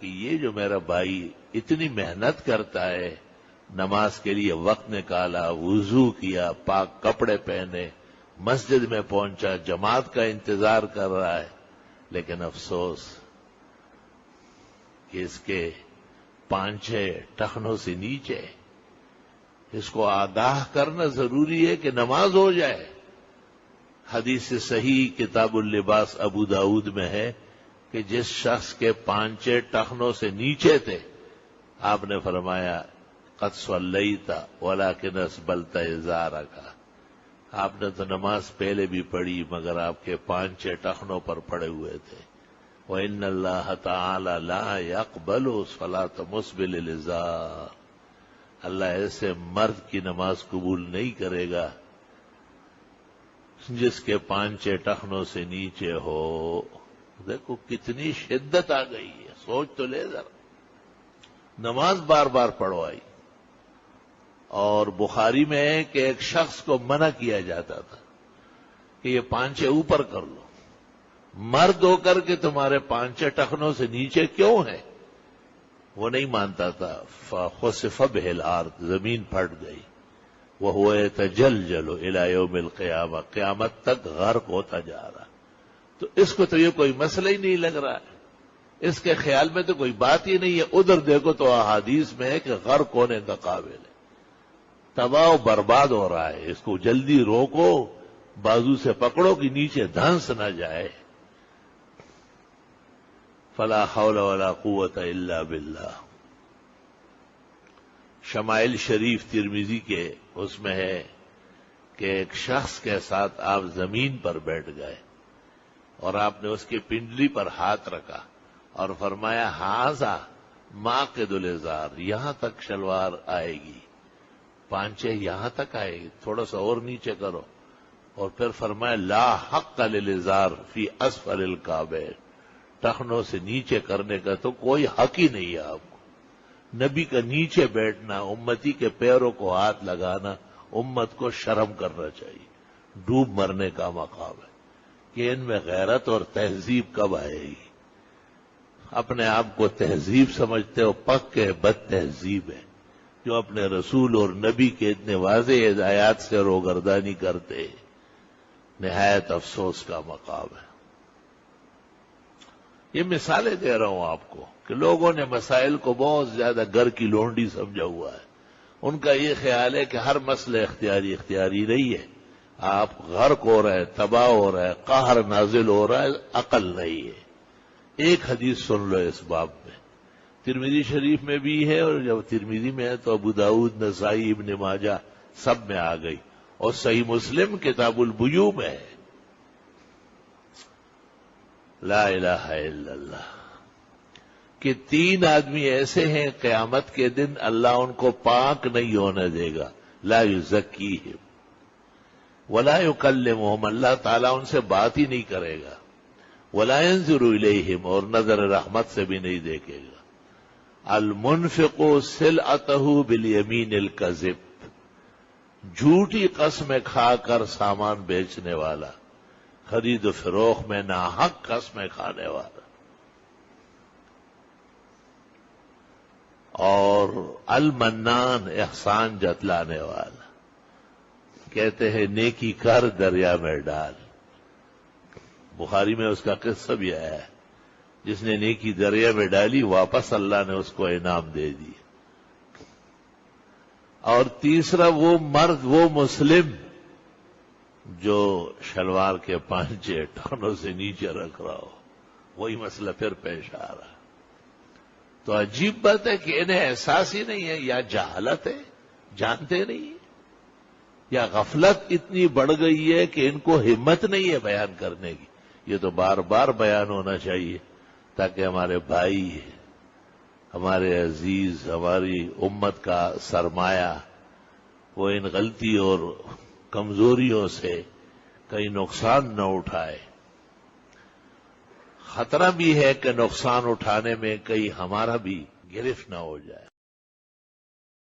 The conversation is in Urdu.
کہ یہ جو میرا بھائی اتنی محنت کرتا ہے، نماز کے لیے وقت نکالا، وضو کیا، پاک کپڑے پہنے، مسجد میں پہنچا، جماعت کا انتظار کر رہا ہے، لیکن افسوس کہ اس کے پانچے ٹخنوں سے نیچے. اس کو آگاہ کرنا ضروری ہے کہ نماز ہو جائے. حدیث صحیح کتاب اللباس ابو داود میں ہے کہ جس شخص کے پانچے ٹخنوں سے نیچے تھے، آپ نے فرمایا قد صلیت ولکن اسبلت ازارک، آپ نے تو نماز پہلے بھی پڑھی مگر آپ کے پانچے ٹخنوں پر پڑے ہوئے تھے. وَإِنَّ اللَّهَ تَعَالَى لَا يَقْبَلُ صَلَاةَ مُسْبِلِ الْإِزَارِ، اللہ ایسے مرد کی نماز قبول نہیں کرے گا جس کے پانچے ٹخنوں سے نیچے ہو. دیکھو کتنی شدت آ گئی ہے، سوچ تو لے ذرا. نماز بار بار پڑھوائی. اور بخاری میں ہے کہ ایک شخص کو منع کیا جاتا تھا کہ یہ پانچے اوپر کر لو، مرد ہو کر کے تمہارے پانچے ٹخنوں سے نیچے کیوں ہے؟ وہ نہیں مانتا تھا. فخسف بہ الارض، زمین پھٹ گئی. وہو یتجلجل الی یوم القیامہ، قیامت تک غرق ہوتا جا رہا. تو اس کو تو یہ کوئی مسئلہ ہی نہیں لگ رہا ہے، اس کے خیال میں تو کوئی بات ہی نہیں ہے. ادھر دیکھو تو احادیث میں ہے کہ غرق ہونے کا قابل ہے، تباہ و برباد ہو رہا ہے. اس کو جلدی روکو، بازو سے پکڑو کہ نیچے دھنس نہ جائے. فلا حول ولا قوت الا باللہ. شمائل شریف ترمذی کے اس میں ہے کہ ایک شخص کے ساتھ آپ زمین پر بیٹھ گئے اور آپ نے اس کی پنڈلی پر ہاتھ رکھا اور فرمایا ھذا ماقد الازار، یہاں تک شلوار آئے گی، پانچے یہاں تک آئے گی، تھوڑا سا اور نیچے کرو. اور پھر فرمایا لا حق للازار فی اسفل الکعبین، ٹخنوں سے نیچے کرنے کا تو کوئی حق ہی نہیں ہے آپ کو. نبی کا نیچے بیٹھنا، امتی کے پیروں کو ہاتھ لگانا امت کو شرم کرنا چاہیے. ڈوب مرنے کا مقام ہے کہ ان میں غیرت اور تہذیب کب آئے گی. اپنے آپ کو تہذیب سمجھتے ہو، پکے بد تہذیب ہے جو اپنے رسول اور نبی کے اتنے واضح ہدایات سے روگردانی کرتے. نہایت افسوس کا مقام ہے. یہ مثالیں دے رہا ہوں آپ کو کہ لوگوں نے مسائل کو بہت زیادہ گھر کی لونڈی سمجھا ہوا ہے. ان کا یہ خیال ہے کہ ہر مسئلہ اختیاری نہیں ہے. آپ غرق ہو رہے، تباہ ہو رہے، قہر نازل ہو رہا ہے، عقل نہیں ہے. ایک حدیث سن لو اس باب میں، ترمذی شریف میں بھی ہے، اور جب ترمذی میں ہے تو ابو داؤد، نسائی، ابن ماجہ سب میں آ گئی، اور صحیح مسلم کتاب البیوع میں ہے. لا الہ الا اللہ کہ 3 آدمی ایسے ہیں قیامت کے دن اللہ ان کو پاک نہیں ہونے دے گا. لا یزکیہم ولا یکلمہم، اللہ تعالیٰ ان سے بات ہی نہیں کرے گا. ولا ینظر الیہم، اور نظر رحمت سے بھی نہیں دیکھے گا. المنفق سلعتہ بالیمین الکذب، جھوٹی قسمیں کھا کر سامان بیچنے والا، خرید و فروخت میں ناحق قسمیں کھانے والا. اور المنان، احسان جتلانے والا. کہتے ہیں نیکی کر دریا میں ڈال. بخاری میں اس کا قصہ بھی آیا ہے، جس نے نیکی دریا میں ڈالی واپس اللہ نے اس کو انعام دے دی. اور تیسرا وہ مرد، وہ مسلم جو شلوار کے پانچے ٹخنوں سے نیچے رکھ رہا ہو. وہی مسئلہ پھر پیش آ رہا. تو عجیب بات ہے کہ انہیں احساس ہی نہیں ہے، یا جہالت ہے، جانتے نہیں، یا غفلت اتنی بڑھ گئی ہے کہ ان کو ہمت نہیں ہے بیان کرنے کی. یہ تو بار بار بیان ہونا چاہیے تاکہ ہمارے بھائی، ہمارے عزیز، ہماری امت کا سرمایہ، وہ ان غلطی اور کمزوریوں سے کہیں نقصان نہ اٹھائے. خطرہ بھی ہے کہ نقصان اٹھانے میں کہیں ہمارا بھی گرفت نہ ہو جائے.